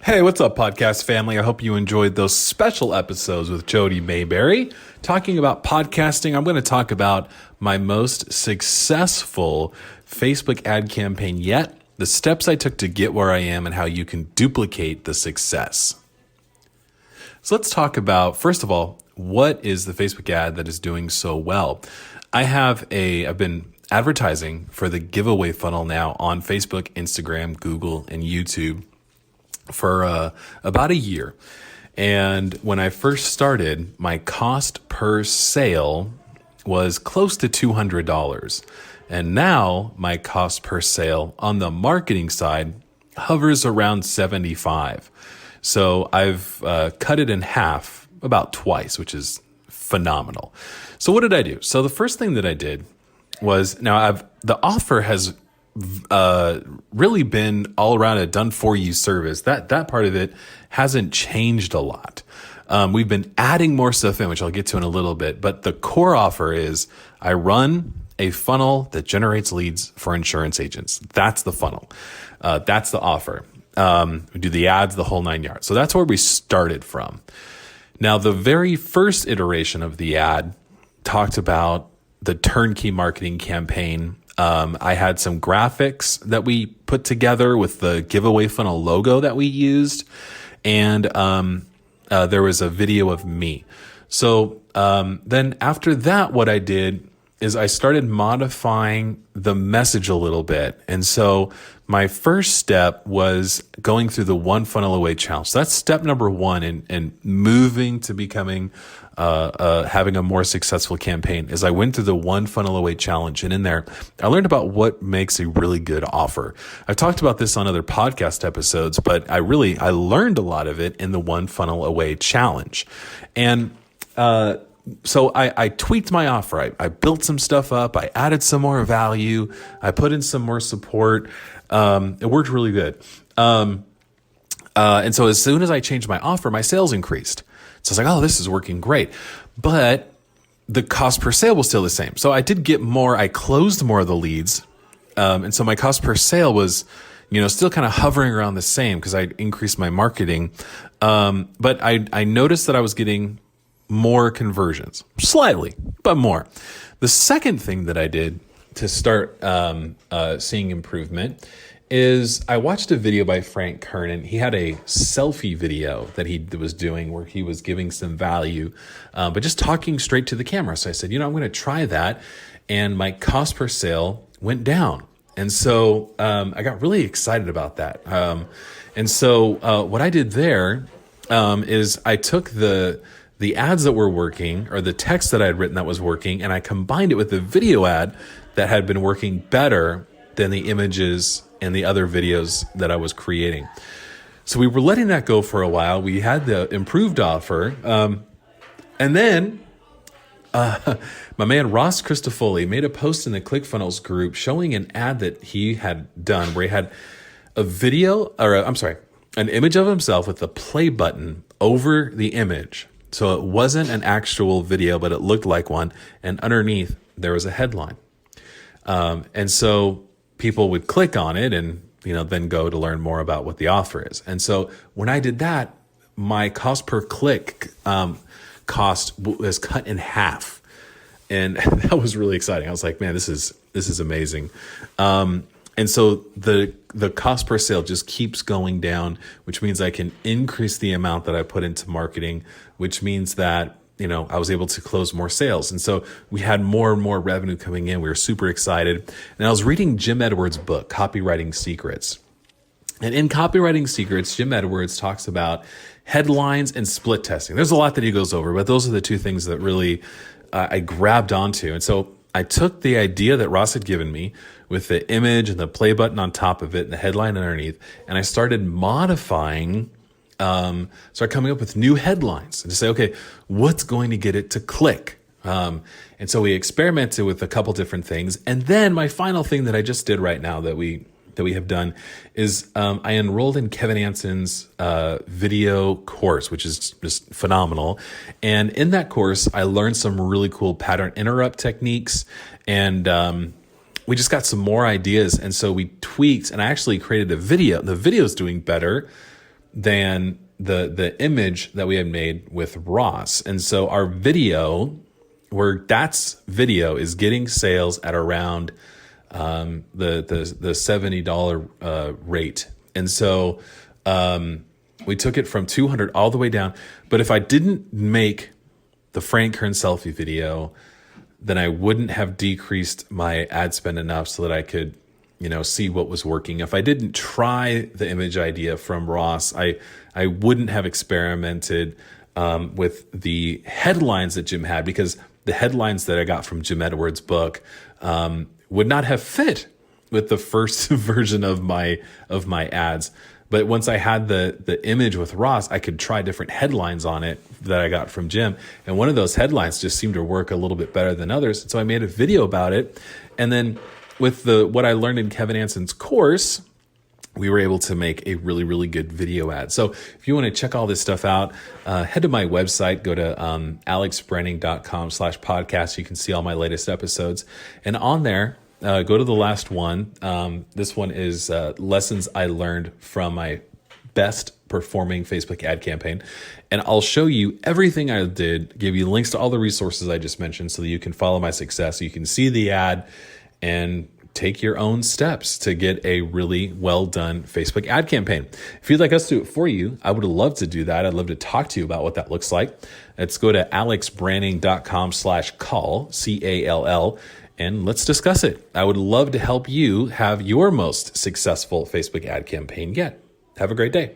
Hey, what's up, podcast family? I hope you enjoyed those special episodes with Jody Mayberry talking about podcasting. I'm going to talk about my most successful Facebook ad campaign yet, the steps I took to get where I am, and how you can duplicate the success. So let's talk about, first of all, what is the Facebook ad that is doing so well? I've been advertising for the giveaway funnel now on Facebook, Instagram, Google, and YouTube for about a year. And when I first started, my cost per sale was close to $200. And now my cost per sale on the marketing side hovers around $75. So I've cut it in half about twice, which is phenomenal. So what did I do? So the first thing that I did was, the offer has really been all around a done for you service. That part of it hasn't changed a lot. We've been adding more stuff in, which I'll get to in a little bit, but the core offer is I run a funnel that generates leads for insurance agents. That's the funnel. That's the offer. We do the ads, the whole 9 yards. So that's where we started from. Now, the very first iteration of the ad talked about the turnkey marketing campaign. I had some graphics that we put together with the giveaway funnel logo that we used. And there was a video of me. So then after that, what I did is I started modifying the message a little bit. And so my first step was going through the One Funnel Away challenge. So that's step number one in moving to becoming having a more successful campaign is I went through the One Funnel Away challenge. And in there, I learned about what makes a really good offer. I've talked about this on other podcast episodes, but I learned a lot of it in the One Funnel Away challenge. And so I tweaked my offer. I built some stuff up. I added some more value. I put in some more support. It worked really good. And so as soon as I changed my offer, my sales increased. So I was like, oh, this is working great. But the cost per sale was still the same. So I did get more. I closed more of the leads. And so my cost per sale was, still kind of hovering around the same because I increased my marketing. But I noticed that I was getting more conversions, slightly, but more. The second thing that I did to start seeing improvement is I watched a video by Frank Kernan. He had a selfie video that he was doing where he was giving some value, but just talking straight to the camera. So I said, I'm going to try that. And my cost per sale went down. And so I got really excited about that. And so what I did there is I took the ads that were working, or the text that I had written that was working, and I combined it with the video ad that had been working better than the images and the other videos that I was creating. So we were letting that go for a while. We had the improved offer. And then my man Ross Christofoli made a post in the ClickFunnels group showing an ad that he had done where he had an image of himself with the play button over the image. So it wasn't an actual video, but it looked like one. And underneath, there was a headline. And so people would click on it and, then go to learn more about what the offer is. And so when I did that, my cost per click cost was cut in half. And that was really exciting. I was like, man, this is amazing. And so the cost per sale just keeps going down, which means I can increase the amount that I put into marketing, which means that, I was able to close more sales. And so we had more and more revenue coming in. We were super excited. And I was reading Jim Edwards' book, Copywriting Secrets. And in Copywriting Secrets, Jim Edwards talks about headlines and split testing. There's a lot that he goes over, but those are the two things that really I grabbed onto. And so I took the idea that Ross had given me with the image and the play button on top of it and the headline underneath, and I started modifying, started coming up with new headlines and to say, okay, what's going to get it to click? And so we experimented with a couple different things. And then my final thing that I just did right now that we have done is I enrolled in Kevin Anson's video course, which is just phenomenal. And in that course, I learned some really cool pattern interrupt techniques, and we just got some more ideas. And so we tweaked, and I actually created a video. The video is doing better, than the image that we had made with Ross. And so our video, where that's video, is getting sales at around the $70 rate. And so we took it from 200 all the way down. But if I didn't make the Frank Kern selfie video, then I wouldn't have decreased my ad spend enough so that I could, see what was working. If I didn't try the image idea from Ross, I wouldn't have experimented with the headlines that Jim had, because the headlines that I got from Jim Edwards' book would not have fit with the first version of my ads. But once I had the image with Ross, I could try different headlines on it that I got from Jim. And one of those headlines just seemed to work a little bit better than others. So I made a video about it. And then with what I learned in Kevin Anson's course, we were able to make a really, really good video ad. So if you want to check all this stuff out, head to my website, go to alexbranning.com/podcast. You can see all my latest episodes. And on there, go to the last one. This one is lessons I learned from my best performing Facebook ad campaign. And I'll show you everything I did, give you links to all the resources I just mentioned so that you can follow my success. So you can see the ad and take your own steps to get a really well done Facebook ad campaign. If you'd like us to do it for you, I would love to do that. I'd love to talk to you about what that looks like. Let's go to alexbranning.com/call, CALL, and let's discuss it. I would love to help you have your most successful Facebook ad campaign yet. Have a great day.